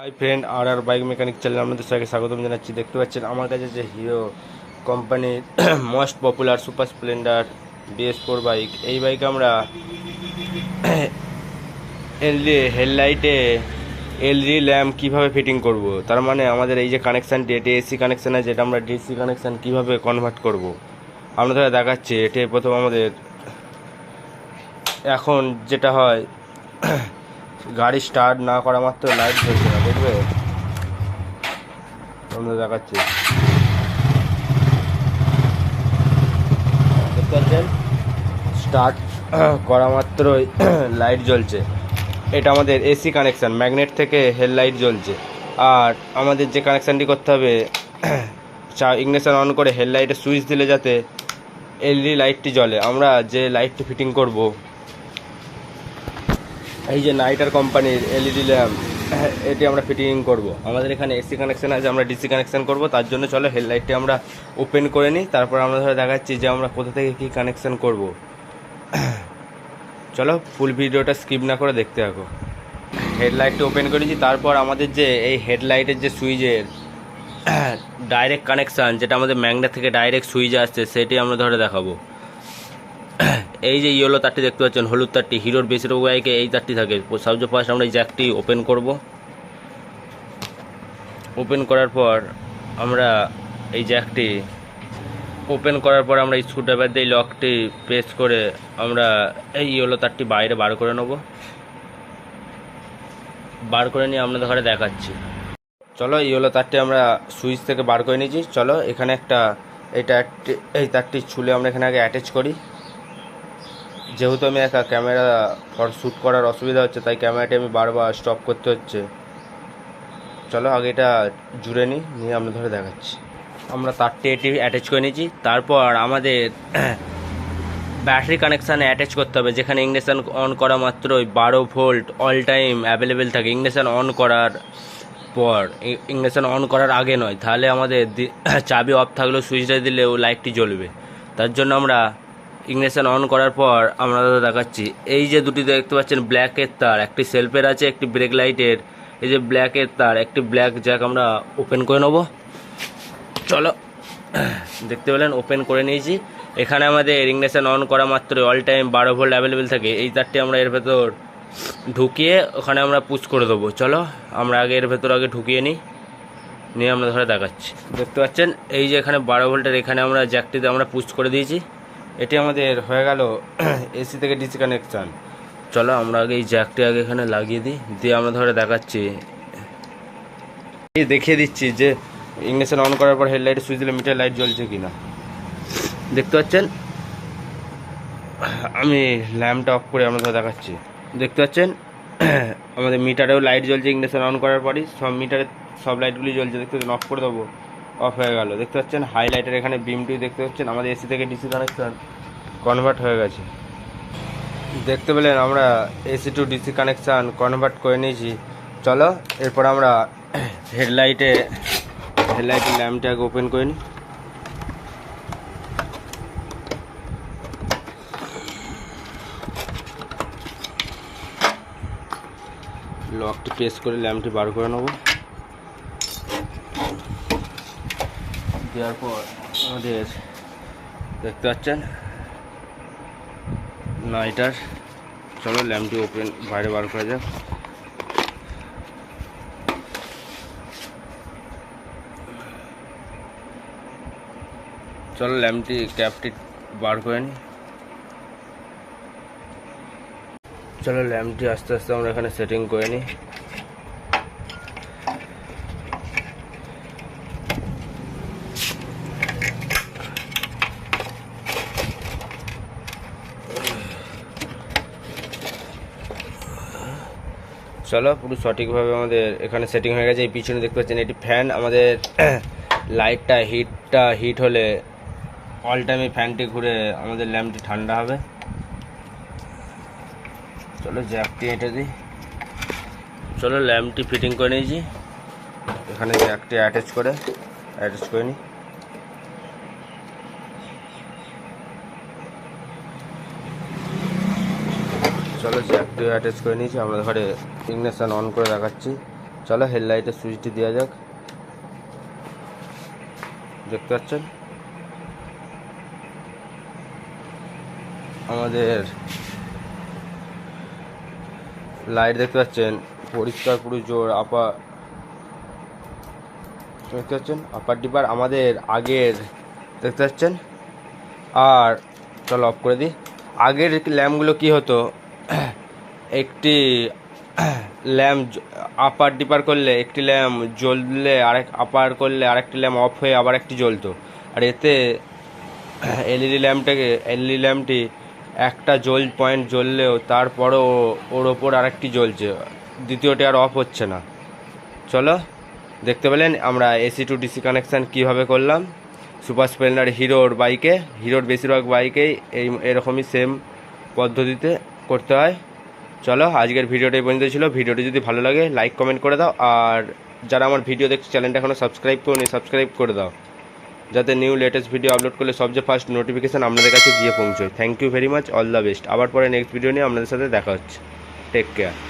Hi friend, আর bike mechanic চ্যানেলে আপনাদের সবাইকে স্বাগতম জানাচ্ছি। দেখতে পাচ্ছেন আমার কাছে যে হিরো কোম্পানির most popular super Splendor BS4 bike. এই বাইক আমরা হেডলাইটে এলইডি ল্যাম্প কীভাবে ফিটিং করব, তার মানে আমাদের এই যে কানেকশানটি, এটি এসি কানেকশান আছে, যেটা আমরা ডিসি কানেকশান কীভাবে কনভার্ট করব আপনাদের দেখাচ্ছি। এটি প্রথম আমাদের এখন যেটা হয়, গাড়ি স্টার্ট না করা মাত্র লাইট জ্বলছে না, দেখবে আমরা দেখাচ্ছি। দেখতে পাচ্ছেন স্টার্ট করা মাত্রই লাইট জ্বলছে। এটা আমাদের এসি কানেকশান, ম্যাগনেট থেকে হেডলাইট জ্বলছে। আর আমাদের যে কানেকশানটি করতে হবে, ইগনিশন অন করে হেডলাইটে সুইচ দিলে যাতে এলইডি লাইটটি জ্বলে। আমরা যে লাইটটি ফিটিং করব, এই যে নাইটার কোম্পানির এলইডি ল্যাম্প, এটি আমরা ফিটিং করব। আমাদের এখানে এসি কানেকশান আছে, আমরা ডিসি কানেকশান করব। তার জন্য চলো হেডলাইটটি আমরা ওপেন করে নিই, তারপর আমরা ধরে দেখাচ্ছি যে আমরা কোথা থেকে কী কানেকশান করব। চলো ফুল ভিডিওটা স্কিপ না করে দেখতে থাকো। হেডলাইটটি ওপেন করেছি, তারপর আমাদের যে এই হেডলাইটের যে সুইচের ডাইরেক্ট কানেকশান, যেটা আমাদের ম্যাগনেট থেকে ডাইরেক্ট সুইচ আসছে, সেটি আমরা ধরে দেখাবো। এই যে ইয়েলো তারটি দেখতে পাচ্ছেন, হলুদ তারটি, হিরোর বেশিরভাগ বাইকে এই তারটি থাকে। সবচেয়ে ফার্স্ট আমরা এই জ্যাকটি ওপেন করব। ওপেন করার পর আমরা এই জ্যাকটি ওপেন করার পর আমরা স্ক্রুড্রাইভার দিয়ে লকটি প্রেস করে আমরা এই ইয়েলো তারটি বাইরে বার করে নেব। বার করে নিয়ে আপনাদের ঘরে দেখাচ্ছি। চলো ইয়েলো তারটি আমরা সুইচ থেকে বার করে নিয়েছি। চলো এখানে এই তারটি ছুলে আমরা এখানে আগে অ্যাটাচ করি। যেহেতু আমি একা ক্যামেরা শ্যুট করার অসুবিধা হচ্ছে, তাই ক্যামেরাটি আমি বারবার স্টপ করতে হচ্ছে। চলো আগে এটা জুড়ে নিয়ে আমরা ধরে দেখাচ্ছি। আমরা তারটি এটি অ্যাটাচ করে নিয়েছি। তারপর আমাদের ব্যাটারি কানেকশানে অ্যাটাচ করতে হবে, যেখানে ইগনিশন অন করা মাত্রই 12 ভোল্ট অল টাইম অ্যাভেলেবেল থাকে। ইগনিশন অন করার পর, ইগনিশন অন করার আগে নয়, তাহলে আমাদের চাবি অফ থাকলেও সুইচটা দিলেও লাইটটি জ্বলবে। তার জন্য আমরা ইগনিশন অন করার পর আমরা দেখাচ্ছি। এই যে দুটি দেখতে পাচ্ছেন ব্ল্যাকের তার, একটি সেলফের আছে, একটি ব্রেক লাইটের। এই যে ব্ল্যাকের তার, একটি ব্ল্যাক জ্যাক আমরা ওপেন করে নেব। চলো দেখতে পেলেন ওপেন করে নিয়েছি। এখানে আমাদের ইগনিশন অন করা মাত্র অল টাইম 12 ভোল্ট অ্যাভেলেবেল থাকে। এই তারটি আমরা এর ভেতর ঢুকিয়ে ওখানে আমরা পুশ করে দেবো। চলো আমরা আগে এর ভেতর ঢুকিয়ে নিয়ে আমরা ধরে দেখাচ্ছি। দেখতে পাচ্ছেন এই যে এখানে 12 ভোল্টের এখানে আমরা জ্যাকটিতে আমরা পুশ করে দিয়েছি। এটি আমাদের হয়ে গেল এসি থেকে ডিসি কানেকশান। চলো আমরা আগে এই জ্যাকটি এখানে লাগিয়ে দিয়ে আমরা ধরে দেখাচ্ছি, দেখিয়ে দিচ্ছি যে ইগনিশন অন করার পর হেডলাইটে সুইচ দিলে মিটার লাইট জ্বলছে কিনা। দেখতে পাচ্ছেন আমি ল্যাম্পটা অফ করে আমরা ধরে দেখাচ্ছি। দেখতে পাচ্ছেন আমাদের মিটারেও লাইট জ্বলছে। ইগনিশন অন করার পরই সব লাইটগুলি জ্বলছে। দেখতে পাচ্ছেন অফ করে দেবো, অফ হয়ে গেল। দেখতে পাচ্ছেন হাইলাইটের এখানে বিমটি দেখতে পাচ্ছেন আমাদের এসি থেকে ডিসি কানেকশান কনভার্ট হয়ে গেছে। দেখতে পেলেন আমরা AC two DC connection convert করে নিয়েছি। চলো এরপর আমরা হেডলাইটের ল্যাম্পটা ওপেন করে নিই। লকটি প্রেস করে ল্যাম্পটি বার করে নেব। দেওয়ার পর আমাদের দেখতে পাচ্ছেন নাইটার। চলো ল্যাম্পটি বাইরে বার করা যাক। চলো ল্যাম্পটি ক্যাপটি বার করে নিই। চলো ল্যাম্পটি আস্তে আস্তে আমরা এখানে সেটিং করে নিই। চলো পুরো সঠিকভাবে আমাদের এখানে সেটিং হয়ে গেছে। এই পিছনে দেখতে পাচ্ছেন এটি ফ্যান। আমাদের লাইটটা হিট হলে অল টাইম এই ফ্যানটি ঘুরে আমাদের ল্যাম্পটি ঠান্ডা হবে। চলো জ্যাকটি এটা দিই। চলো ল্যাম্পটি ফিটিং করে নিয়েছি। এখানে জ্যাকটি অ্যাটাচ করে নিই। চলো জ্যাকটি অ্যাটাচ করে নিয়েছি। আমরা ঘরে ইগনিশন অন করে দেখাচ্ছি। চলো হেডলাইটের সুইচটি দেওয়া যাক। দেখতে পাচ্ছেন আমাদের লাইট, দেখতে পাচ্ছেন পরিষ্কার পুরো জোর আপার, দেখতে পাচ্ছেন আপার ডিপার আমাদের আগের, দেখতে পাচ্ছেন। আর চলো অফ করে দিই। আগের ল্যাম্পগুলো কি হতো, একটি ল্যাম্প আপার ডিপার করলে একটি ল্যাম্প জ্বললে আরেক আপার করলে আরেকটি ল্যাম্প অফ হয়ে আবার একটি জ্বলতো। আর এতে এলইডি ল্যাম্পটি একটা পয়েন্ট জ্বললেও তারপরও ওর ওপর আরেকটি জ্বলছে, দ্বিতীয়টি আর অফ হচ্ছে না। চলো দেখতে পেলেন আমরা এসি টু ডিসি কানেকশান কীভাবে করলাম সুপার স্প্লেন্ডার হিরোর বেশিরভাগ বাইকেই এরকমই সেম পদ্ধতিতে করতে হয়। চলো আজকের ভিডিওটা এই পর্যন্ত ছিল। ভিডিওটি যদি ভালো লাগে লাইক কমেন্ট করে দাও, আর যারা আমার ভিডিও দেখছে চ্যানেলটা এখনও সাবস্ক্রাইব করুন, সাবস্ক্রাইব করে দাও, যাতে নিউ লেটেস্ট ভিডিও আপলোড করলে সবচেয়ে ফার্স্ট নোটিফিকেশান আপনাদের কাছে গিয়ে পৌঁছয়। Thank you very much, all the best. আবার পরে নেক্সট ভিডিও নিয়ে আপনাদের সাথে দেখা হচ্ছে। Take care.